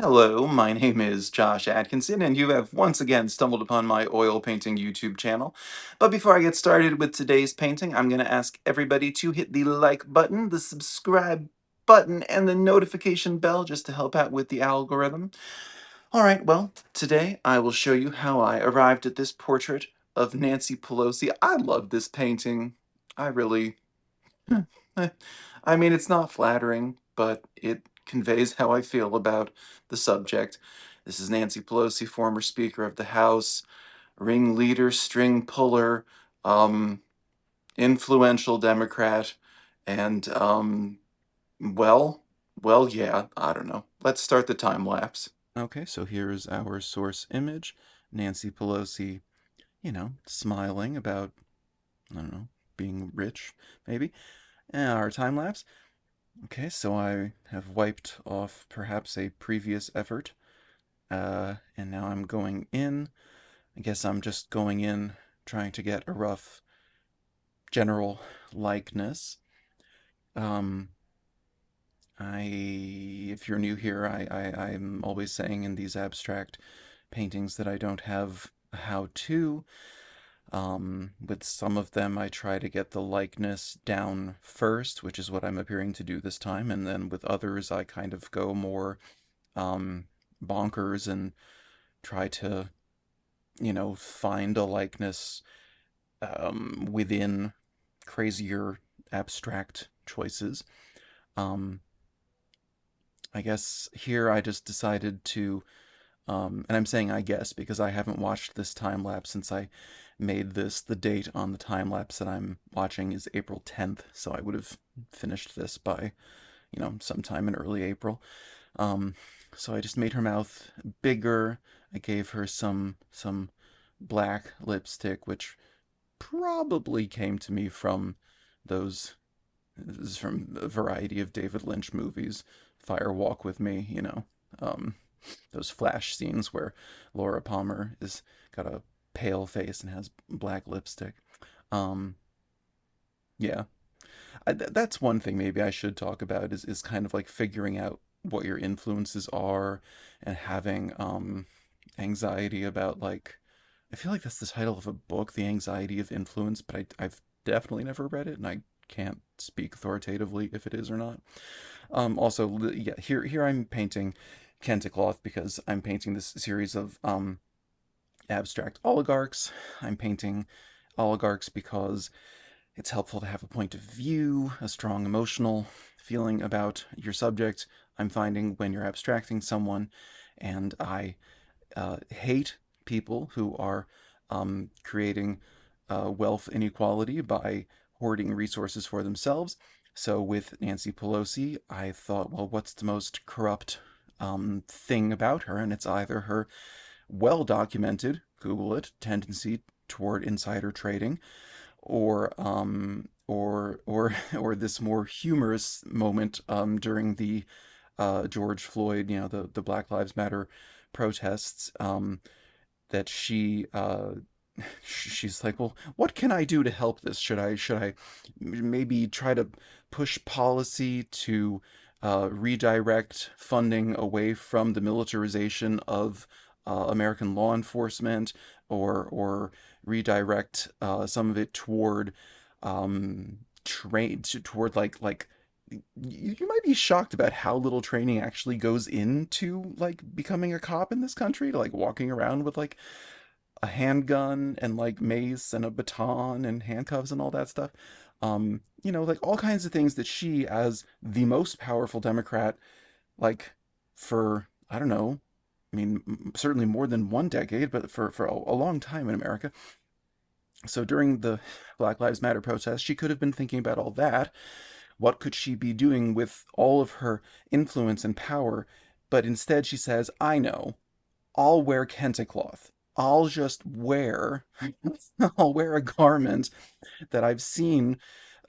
Hello, my name is Josh Atkinson, and you have once again stumbled upon my oil painting YouTube channel. But before I get started with today's painting, I'm going to ask everybody to hit the like button, the subscribe button, and the notification bell just to help out with the algorithm. Alright, well, today I will show you how I arrived at this portrait of Nancy Pelosi. I love this painting. I really Eh, I mean, it's not flattering, but it conveys how I feel about the subject. This is Nancy Pelosi, former Speaker of the House, ringleader, string puller, um, influential Democrat, and, well, yeah, I don't know. Let's start the time lapse. Okay, so here's our source image. Nancy Pelosi, smiling about, I don't know, being rich, maybe. And our time lapse. Okay, so I have wiped off perhaps a previous effort, and now I'm going in. I guess I'm just going in trying to get a rough general likeness. Um, if you're new here, I'm always saying in these abstract paintings that I don't have a how-to. With some of them, I try to get the likeness down first, which is what I'm appearing to do this time, and then with others, I kind of go more um, bonkers and try to, find a likeness within crazier abstract choices. Um, I guess here I just decided to, and I'm saying I guess because I haven't watched this time lapse since I made this. The date on the time lapse that I'm watching is April 10th, so I would have finished this by, sometime in early April. Um, so I just made her mouth bigger. I gave her some black lipstick, which probably came to me from those this is from a variety of David Lynch movies. Fire Walk with Me, um, those flash scenes where Laura Palmer is got a pale face and has black lipstick. Um, yeah, that's one thing maybe I should talk about is kind of like figuring out what your influences are and having anxiety about like I feel like that's the title of a book, The Anxiety of Influence, but I've definitely never read it and I can't speak authoritatively if it is or not. Also, yeah, here I'm painting Kenticloth because I'm painting this series of abstract oligarchs. I'm painting oligarchs because it's helpful to have a point of view, a strong emotional feeling about your subject. I'm finding when you're abstracting someone, and I hate people who are creating wealth inequality by hoarding resources for themselves. So with Nancy Pelosi, I thought, well, what's the most corrupt thing about her? And it's either her well documented, Google it, tendency toward insider trading, or this more humorous moment during the George Floyd, the Black Lives Matter protests, that she's like, well, what can I do to help this? Should I maybe try to push policy to redirect funding away from the militarization of American law enforcement, or redirect some of it toward train toward like you might be shocked about how little training actually goes into like becoming a cop in this country, to like walking around with like a handgun and like mace and a baton and handcuffs and all that stuff. Like all kinds of things that she, as the most powerful Democrat, like for, I don't know, I mean, certainly more than one decade, but for a long time in America. So during the Black Lives Matter protests, she could have been thinking about all that. What could she be doing with all of her influence and power? But instead, she says, I know. I'll wear kente cloth. I'll just wear, I'll wear a garment that I've seen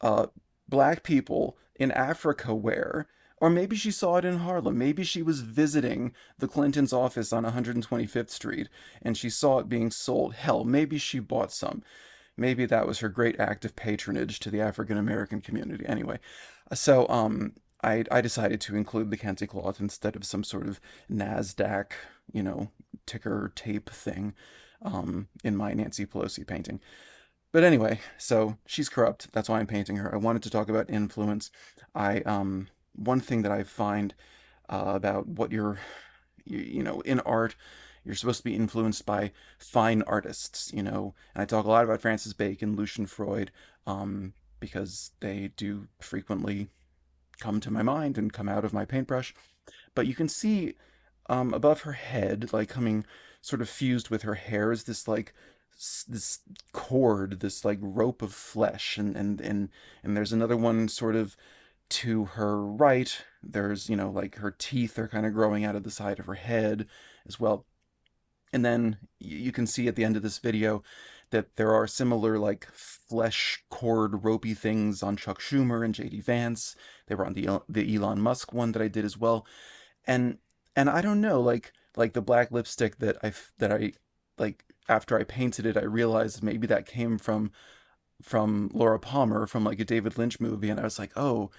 uh, black people in Africa wear. Or maybe she saw it in Harlem. Maybe she was visiting the Clintons' office on 125th Street and she saw it being sold. Hell, maybe she bought some. Maybe that was her great act of patronage to the African American community. Anyway, so I decided to include the Kente cloth instead of some sort of NASDAQ, you know, ticker tape thing in my Nancy Pelosi painting. But anyway, so she's corrupt. That's why I'm painting her. I wanted to talk about influence. I One thing that I find about what you know, in art, you're supposed to be influenced by fine artists, you know, and I talk a lot about Francis Bacon, Lucian Freud, because they do frequently come to my mind and come out of my paintbrush. But you can see above her head, like coming sort of fused with her hair, is this like this cord, this like rope of flesh, and there's another one sort of to her right. There's, you know, like her teeth are kind of growing out of the side of her head as well. And then you can see at the end of this video that there are similar like flesh cord ropey things on Chuck Schumer and JD Vance. They were on the Elon Musk one that I did as well. And I don't know, like the black lipstick that I like after I painted it, I realized maybe that came from Laura Palmer from like a David Lynch movie, and I was like, "Oh,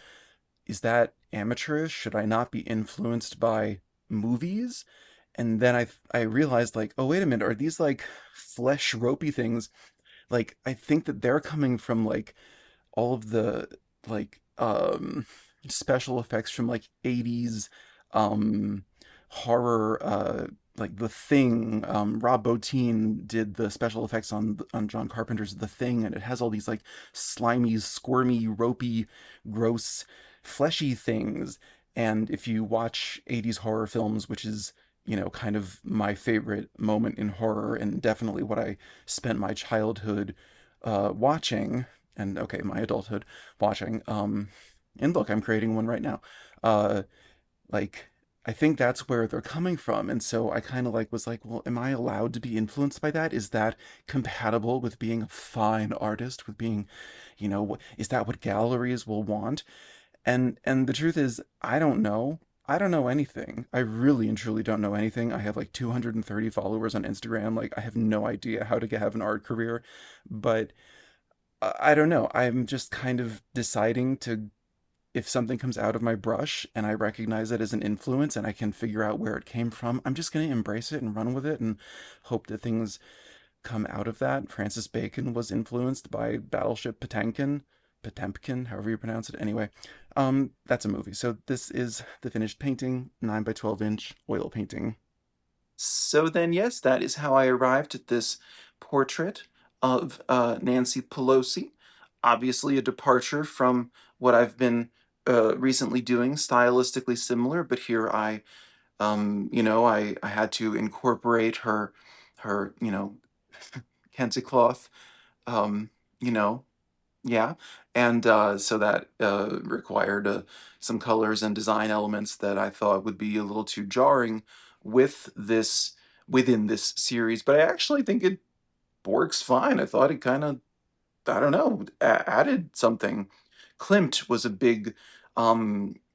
is that amateurish? Should I not be influenced by movies?" And then I realized like, "Oh, wait a minute, are these like flesh ropey things? Like I think that they're coming from like all of the like special effects from like 80s um horror, like The Thing. Rob Bottin did the special effects on John Carpenter's The Thing, and it has all these like slimy, squirmy, ropey, gross, fleshy things. And if you watch 80s horror films, which is, you know, kind of my favorite moment in horror and definitely what I spent my childhood watching, and okay, my adulthood watching. And look, I'm creating one right now. Uh, like I think that's where they're coming from, and so I kind of like was like, well, am I allowed to be influenced by that? Is that compatible with being a fine artist? With being, you know, is that what galleries will want? And the truth is, I don't know. I don't know anything. I really and truly don't know anything. I have like 230 followers on Instagram. Like I have no idea how to have an art career, but I don't know. I'm just kind of deciding to, if something comes out of my brush and I recognize it as an influence and I can figure out where it came from, I'm just going to embrace it and run with it and hope that things come out of that. Francis Bacon was influenced by Battleship Potemkin, however you pronounce it. Anyway, that's a movie. So this is the finished painting, 9 by 12 inch oil painting. So then, yes, that is how I arrived at this portrait of Nancy Pelosi. Obviously, a departure from what I've been recently doing, stylistically similar, but here you know, I had to incorporate her, you know, Kente cloth, um, you know, yeah, and so that required some colors and design elements that I thought would be a little too jarring with this within this series, but I actually think it works fine. I thought it kind of, I don't know, added something. Klimt was a big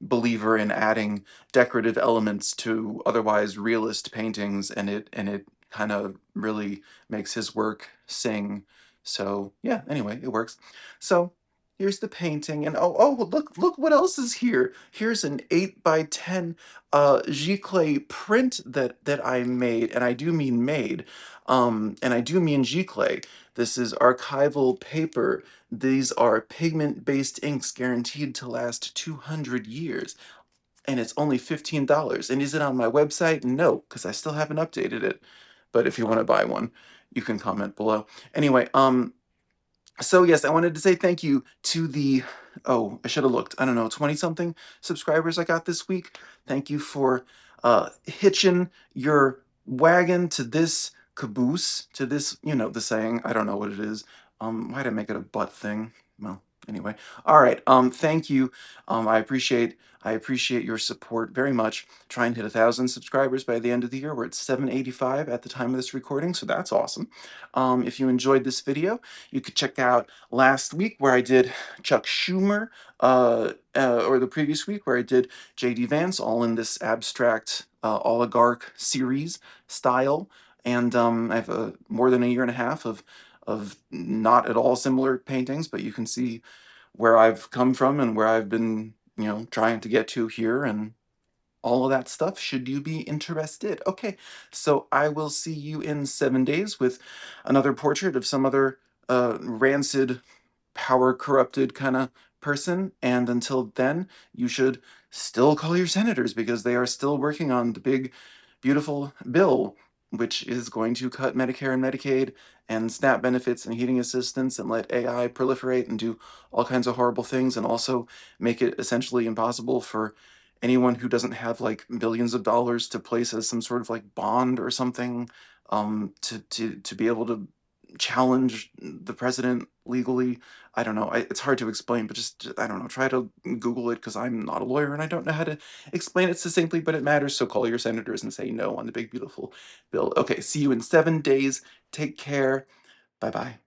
believer in adding decorative elements to otherwise realist paintings, and it kind of really makes his work sing. So yeah, anyway, it works. So here's the painting, and look what else is here. Here's an 8 by 10 giclée print that I made, and I do mean made, and I do mean giclée. This is archival paper. These are pigment-based inks guaranteed to last 200 years, and it's only $15. And is it on my website? No, because I still haven't updated it. But if you want to buy one, you can comment below. Anyway, so yes, I wanted to say thank you to the, oh, I should have looked, I don't know, 20 something subscribers I got this week. Thank you for hitching your wagon to this caboose, to this, you know, the saying, I don't know what it is. Why'd I make it a butt thing? Well, anyway. All right, thank you. I appreciate your support very much. Try and hit 1,000 subscribers by the end of the year. We're at 785 at the time of this recording, so that's awesome. If you enjoyed this video, you could check out last week where I did Chuck Schumer, or the previous week where I did J.D. Vance, all in this abstract oligarch series style. And I have more than a year and a half of not at all similar paintings, but you can see where I've come from and where I've been trying to get to here and all of that stuff, should you be interested. Okay, so I will see you in 7 days with another portrait of some other rancid, power corrupted kind of person. And until then, you should still call your senators because they are still working on the big, beautiful bill, which is going to cut Medicare and Medicaid and SNAP benefits and heating assistance and let AI proliferate and do all kinds of horrible things, and also make it essentially impossible for anyone who doesn't have like billions of dollars to place as some sort of like bond or something, to be able to challenge the president legally. I don't know. It's hard to explain, but just, I don't know. Try to Google it because I'm not a lawyer and I don't know how to explain it succinctly, but it matters. So call your senators and say no on the big, beautiful bill. Okay, see you in 7 days. Take care. Bye bye.